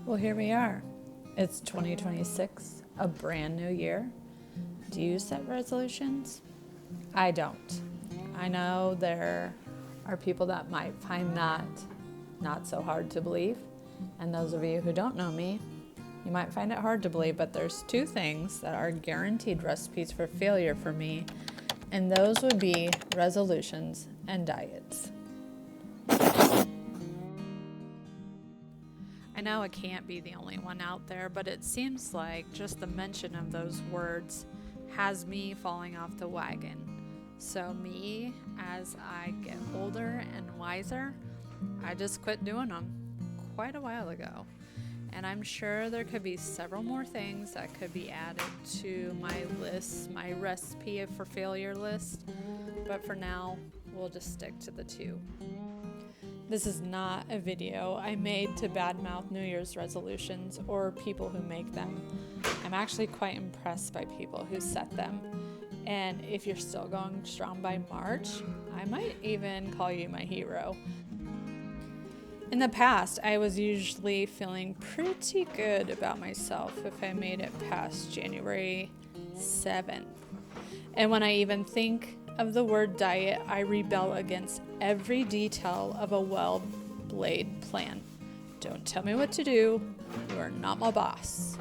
Well, here we are. It's 2026, a brand new year. Do you set resolutions? I don't. I know there are people that might find that not so hard to believe. And those of you who don't know me, you might find it hard to believe, but there's two things that are guaranteed recipes for failure for me, and those would be resolutions and diets. I know I can't be the only one out there, but it seems like just the mention of those words has me falling off the wagon. So me, as I get older and wiser, I just quit doing them quite a while ago. And I'm sure there could be several more things that could be added to my list, my recipe for failure list. But for now, we'll just stick to the two. This is not a video I made to badmouth New Year's resolutions or people who make them. I'm actually quite impressed by people who set them. And if you're still going strong by March, I might even call you my hero. In the past, I was usually feeling pretty good about myself if I made it past January 7th. And when I even think of the word diet, I rebel against every detail of a well-laid plan. Don't tell me what to do. You are not my boss.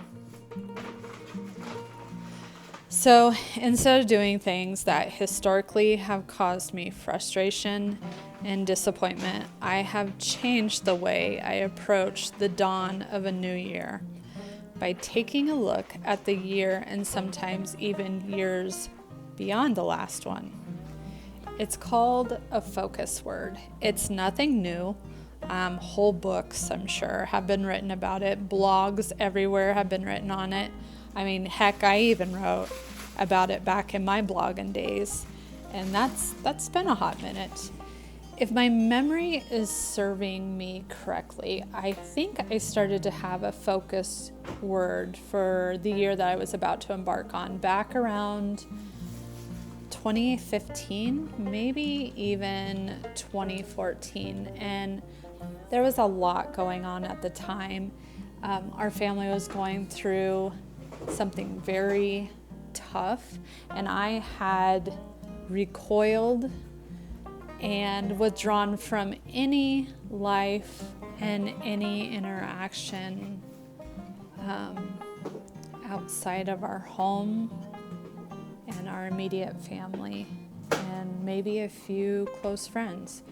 So instead of doing things that historically have caused me frustration and disappointment, I have changed the way I approach the dawn of a new year by taking a look at the year and sometimes even years beyond the last one. It's called a focus word. It's nothing new. Whole books, I'm sure, have been written about it. Blogs everywhere have been written on it. I mean, heck, I even wrote about it back in my blogging days. And that's been a hot minute. If my memory is serving me correctly, I think I started to have a focus word for the year that I was about to embark on back around 2015, maybe even 2014. And there was a lot going on at the time. Our family was going through something very tough, and I had recoiled and withdrawn from any life and any interaction outside of our home and our immediate family and maybe a few close friends,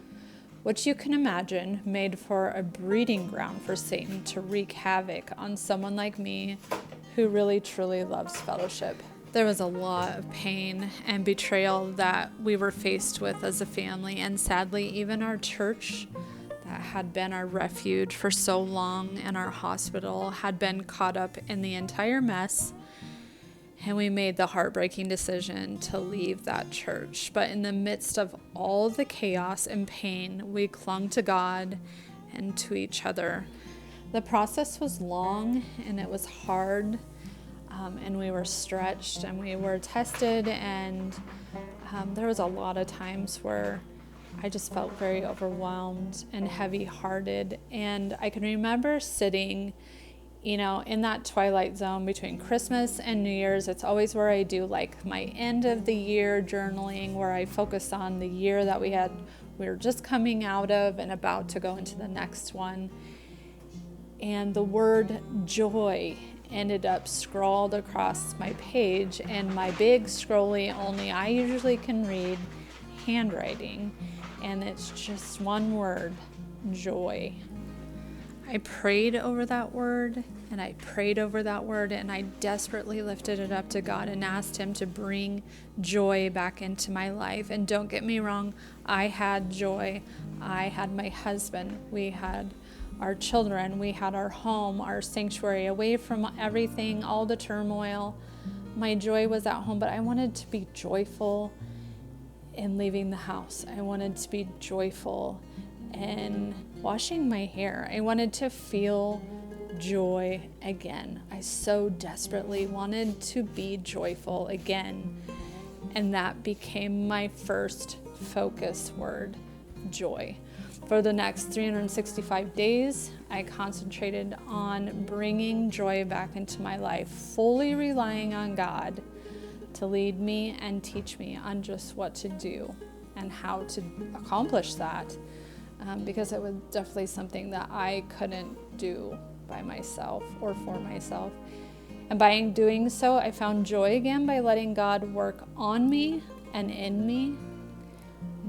which you can imagine made for a breeding ground for Satan to wreak havoc on someone like me who really truly loves fellowship. There was a lot of pain and betrayal that we were faced with as a family, and sadly, even our church that had been our refuge for so long and our hospital had been caught up in the entire mess, and we made the heartbreaking decision to leave that church. But in the midst of all the chaos and pain, we clung to God and to each other. The process was long and it was hard. And we were stretched and we were tested, and there was a lot of times where I just felt very overwhelmed and heavy-hearted. And I can remember sitting, in that twilight zone between Christmas and New Year's. It's always where I do like my end of the year journaling, where I focus on the year that we were just coming out of and about to go into the next one. And the word joy ended up scrawled across my page, and my big scrolly, only I usually can read handwriting, and it's just one word: joy. I prayed over that word, and I prayed over that word, and I desperately lifted it up to God and asked Him to bring joy back into my life. And don't get me wrong, I had joy. I had my husband, we had our children, we had our home, our sanctuary, away from everything, all the turmoil. My joy was at home, but I wanted to be joyful in leaving the house. I wanted to be joyful in washing my hair. I wanted to feel joy again. I so desperately wanted to be joyful again. And that became my first focus word joy. For the next 365 days, I concentrated on bringing joy back into my life, fully relying on God to lead me and teach me on just what to do and how to accomplish that, because it was definitely something that I couldn't do by myself or for myself. And by doing so, I found joy again by letting God work on me and in me,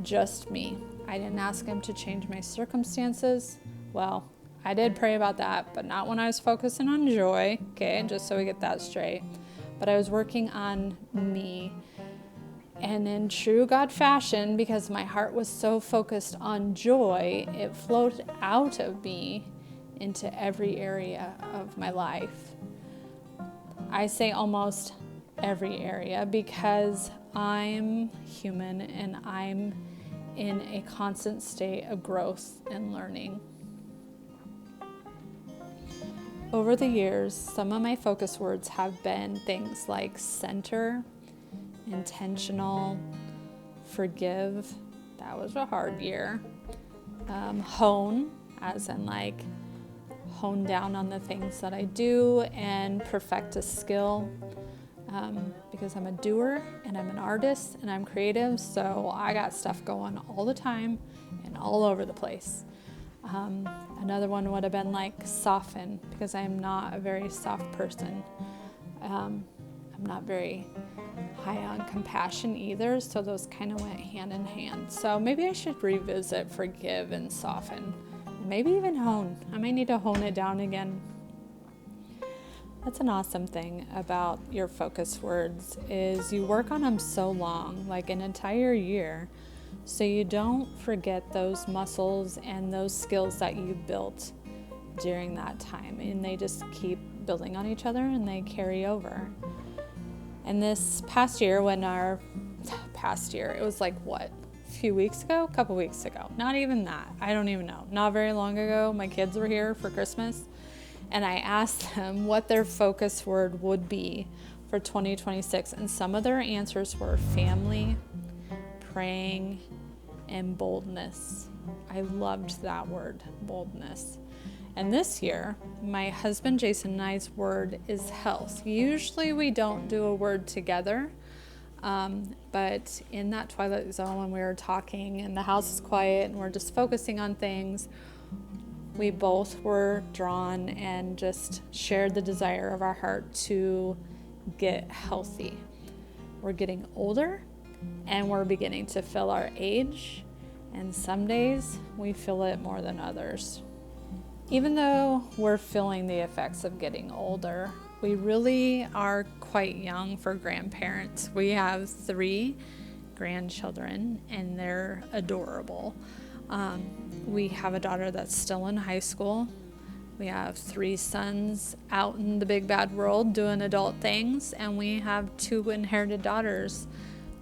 just me. I didn't ask him to change my circumstances. Well, I did pray about that, but not when I was focusing on joy, okay, just so we get that straight. But I was working on me. And in true God fashion, because my heart was so focused on joy, it flowed out of me into every area of my life. I say almost every area because I'm human and I'm in a constant state of growth and learning. Over the years, some of my focus words have been things like center, intentional, forgive, that was a hard year, hone, as in like hone down on the things that I do and perfect a skill, because I'm a doer and I'm an artist and I'm creative, so I got stuff going all the time and all over the place. Another one would have been like soften, because I'm not a very soft person. I'm not very high on compassion either, so those kind of went hand in hand. So maybe I should revisit forgive and soften, maybe even hone. I might need to hone it down again. That's an awesome thing about your focus words is you work on them so long, like an entire year, so you don't forget those muscles and those skills that you built during that time, and they just keep building on each other and they carry over. And this past year, it was like what? A few weeks ago? A couple weeks ago. Not even that. I don't even know. Not very long ago, my kids were here for Christmas, and I asked them what their focus word would be for 2026, and some of their answers were family, praying, and boldness. I loved that word, boldness. And this year, my husband Jason and I's word is health. Usually we don't do a word together, but in that twilight zone when we were talking and the house is quiet and we're just focusing on things, we both were drawn and just shared the desire of our heart to get healthy. We're getting older and we're beginning to feel our age, and some days we feel it more than others. Even though we're feeling the effects of getting older, we really are quite young for grandparents. We have 3 grandchildren and they're adorable. We have a daughter that's still in high school. We have 3 sons out in the big bad world doing adult things, and we have 2 inherited daughters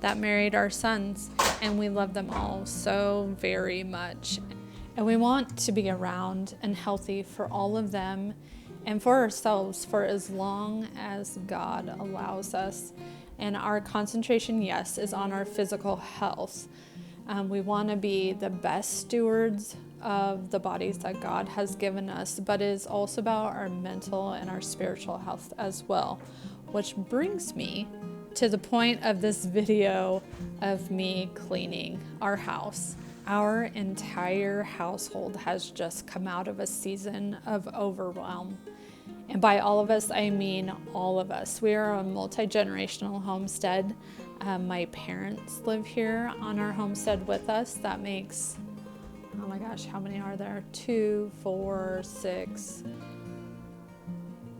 that married our sons, and we love them all so very much. And we want to be around and healthy for all of them and for ourselves for as long as God allows us. And our concentration, yes, is on our physical health. We want to be the best stewards of the bodies that God has given us, but it is also about our mental and our spiritual health as well, which brings me to the point of this video of me cleaning our house. Our entire household has just come out of a season of overwhelm. And by all of us, I mean all of us. We are a multi-generational homestead. My parents live here on our homestead with us. That makes, oh my gosh, how many are there? 2, 4, 6.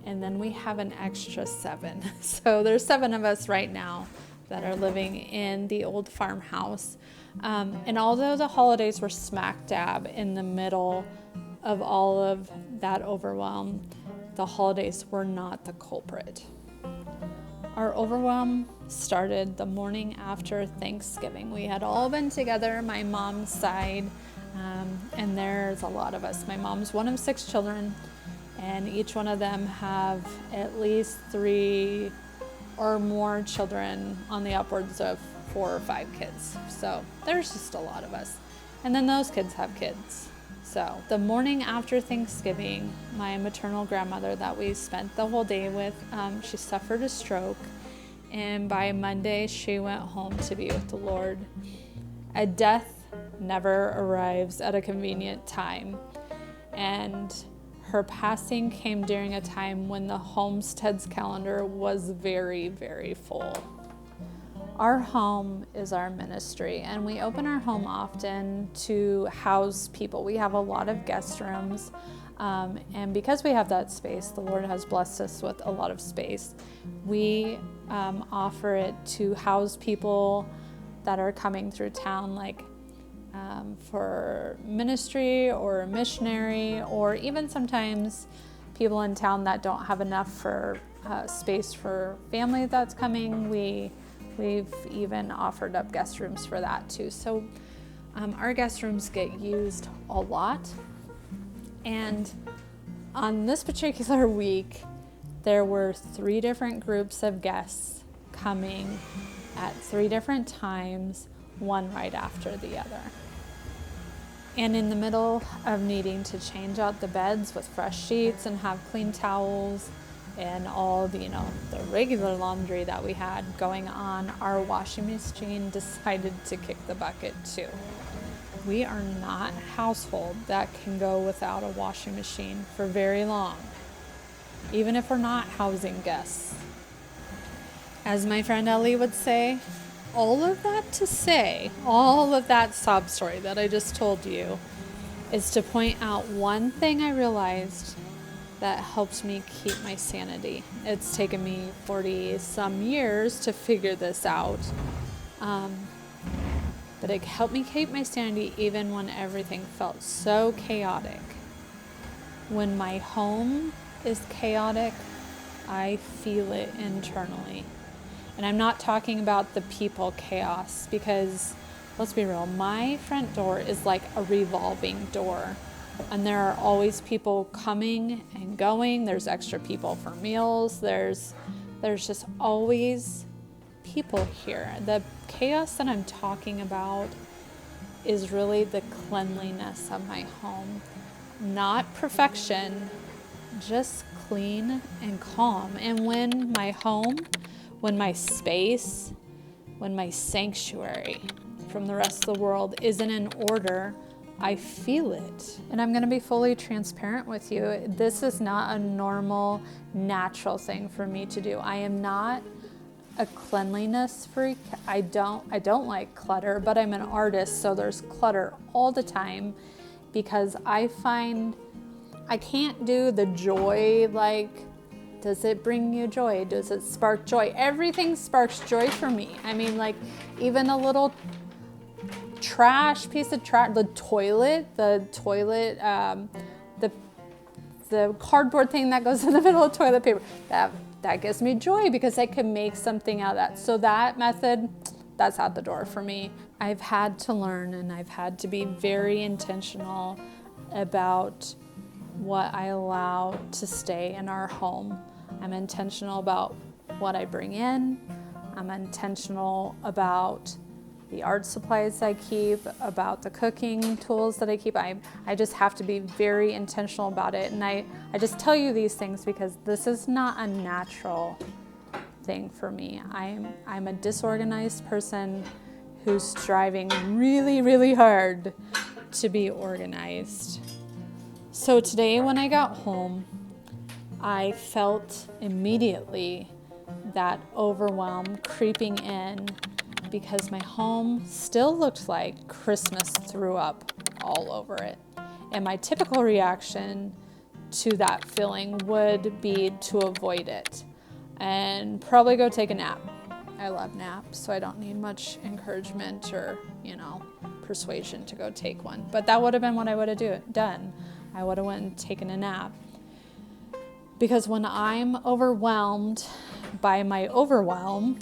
And then we have an extra 7. So there's 7 of us right now that are living in the old farmhouse. And although the holidays were smack dab in the middle of all of that overwhelm, the holidays were not the culprit. Our overwhelm started the morning after Thanksgiving. We had all been together, my mom's side, and there's a lot of us. My mom's one of 6 children, and each one of them have at least 3 or more children on the upwards of 4 or 5 kids. So there's just a lot of us. And then those kids have kids. So the morning after Thanksgiving, my maternal grandmother that we spent the whole day with, she suffered a stroke. And by Monday, she went home to be with the Lord. A death never arrives at a convenient time. And her passing came during a time when the homestead's calendar was very, very full. Our home is our ministry, and we open our home often to house people. We have a lot of guest rooms, and because we have that space, the Lord has blessed us with a lot of space. We offer it to house people that are coming through town, like for ministry or missionary, or even sometimes people in town that don't have enough for space for family that's coming. We've even offered up guest rooms for that too. So our guest rooms get used a lot. And on this particular week, there were 3 different groups of guests coming at 3 different times, one right after the other. And in the middle of needing to change out the beds with fresh sheets and have clean towels and all the, the regular laundry that we had going on, our washing machine decided to kick the bucket too. We are not a household that can go without a washing machine for very long, even if we're not housing guests. As my friend Ellie would say, all of that to say, all of that sob story that I just told you, is to point out one thing I realized that helped me keep my sanity. It's taken me 40 some years to figure this out, but it helped me keep my sanity even when everything felt so chaotic. When my home is chaotic, I feel it internally. And I'm not talking about the people chaos, because let's be real, my front door is like a revolving door. And there are always people coming and going. There's extra people for meals. There's just always people here. The chaos that I'm talking about is really the cleanliness of my home. Not perfection, just clean and calm. And when my home, when my space, when my sanctuary from the rest of the world isn't in order, I feel it. And I'm going to be fully transparent with you. This is not a normal, natural thing for me to do. I am not a cleanliness freak. I don't like clutter, but I'm an artist, so there's clutter all the time, because I find I can't do the joy, like, does it bring you joy? Does it spark joy? Everything sparks joy for me. I mean, like, even a little piece of trash, the toilet, the cardboard thing that goes in the middle of toilet paper, that gives me joy, because I can make something out of that. So that method, that's out the door for me. I've had to learn, and I've had to be very intentional about what I allow to stay in our home. I'm intentional about what I bring in. I'm intentional about the art supplies I keep, about the cooking tools that I keep. I just have to be very intentional about it. And I just tell you these things because this is not a natural thing for me. I'm a disorganized person who's striving really, really hard to be organized. So today when I got home, I felt immediately that overwhelm creeping in, because my home still looked like Christmas threw up all over it. And my typical reaction to that feeling would be to avoid it and probably go take a nap. I love naps, so I don't need much encouragement or, persuasion to go take one. But that would have been what I would have done. I would have went and taken a nap. Because when I'm overwhelmed by my overwhelm,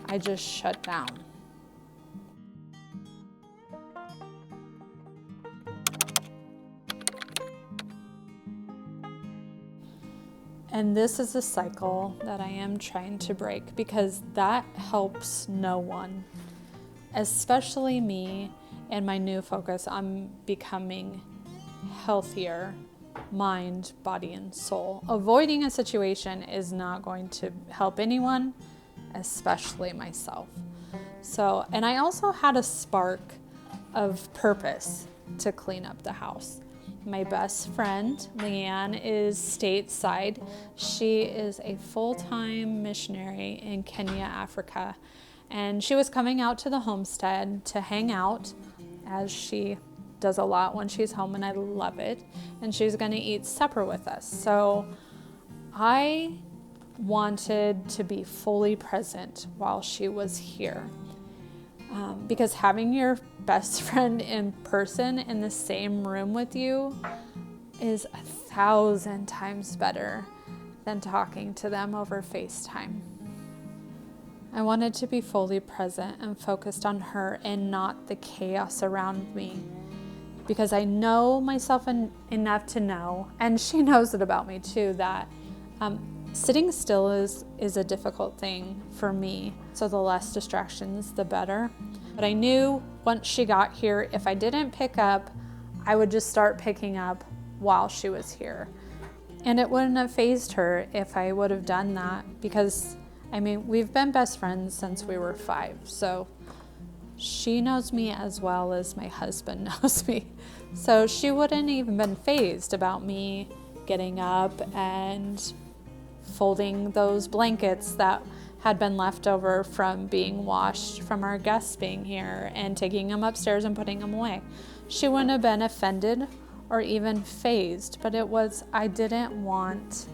I just shut down. And this is a cycle that I am trying to break, because that helps no one, especially me. and my new focus on becoming healthier mind, body, and soul. Avoiding a situation is not going to help anyone, especially myself. So, and I also had a spark of purpose to clean up the house. My best friend, Leanne, is stateside. She is a full-time missionary in Kenya, Africa. And she was coming out to the homestead to hang out, as she does a lot when she's home, and I love it. And she's going to eat supper with us. So I wanted to be fully present while she was here. Because having your best friend in person in the same room with you is 1,000 times better than talking to them over FaceTime. I wanted to be fully present and focused on her and not the chaos around me, because I know myself enough to know, and she knows it about me too, that sitting still is a difficult thing for me. So the less distractions, the better. But I knew once she got here, if I didn't pick up, I would just start picking up while she was here. And it wouldn't have fazed her if I would have done that, because I mean, we've been best friends since we were 5. So she knows me as well as my husband knows me. So she wouldn't even been fazed about me getting up and folding those blankets that had been left over from being washed from our guests being here and taking them upstairs and putting them away. She wouldn't have been offended or even fazed, but I didn't want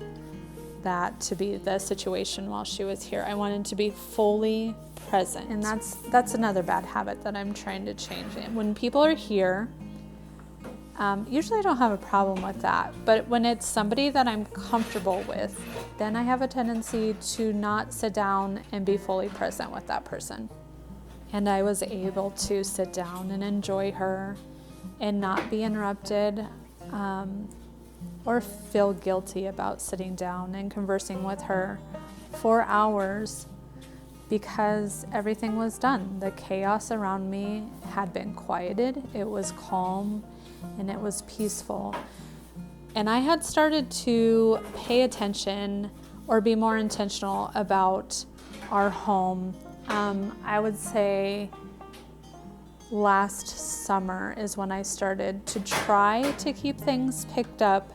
that to be the situation while she was here. I wanted to be fully present. And that's another bad habit that I'm trying to change. When people are here, usually I don't have a problem with that, but when it's somebody that I'm comfortable with, then I have a tendency to not sit down and be fully present with that person. And I was able to sit down and enjoy her and not be interrupted, or feel guilty about sitting down and conversing with her for hours, because everything was done. The chaos around me had been quieted. It was calm and it was peaceful. And I had started to pay attention or be more intentional about our home. I would say last summer is when I started to try to keep things picked up,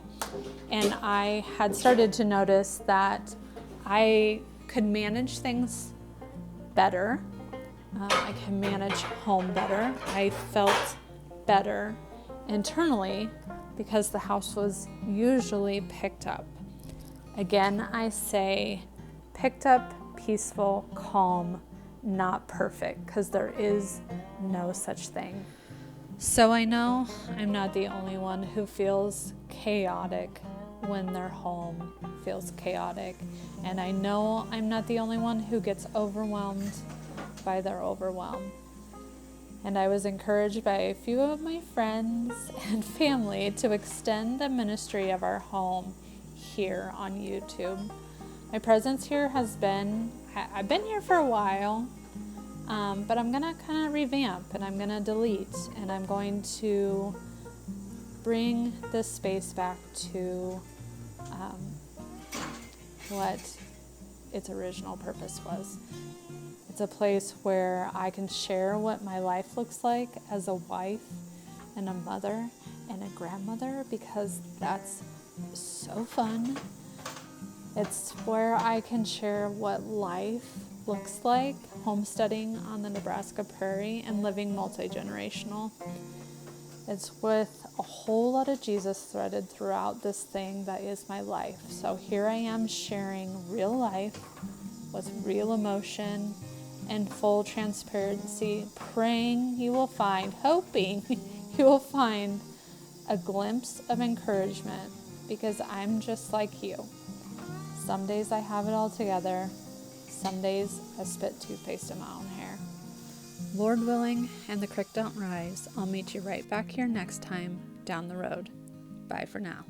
and I had started to notice that I could manage things better. I can manage home better. I felt better internally because the house was usually picked up. Again, I say picked up, peaceful, calm, not perfect, because there is no such thing. So I know I'm not the only one who feels chaotic when their home feels chaotic. And I know I'm not the only one who gets overwhelmed by their overwhelm. And I was encouraged by a few of my friends and family to extend the ministry of our home here on YouTube. My presence here I've been here for a while, but I'm gonna kind of revamp, and I'm gonna delete, and I'm going to bring this space back to what its original purpose was. It's a place where I can share what my life looks like as a wife and a mother and a grandmother, because that's so fun. It's where I can share what life looks like homesteading on the Nebraska Prairie and living multi-generational. It's with a whole lot of Jesus threaded throughout this thing that is my life. So here I am sharing real life with real emotion and full transparency, praying you will find, hoping you will find a glimpse of encouragement, because I'm just like you. Some days I have it all together. Some days I spit toothpaste in my own hair. Lord willing, and the creek don't rise, I'll meet you right back here next time down the road. Bye for now.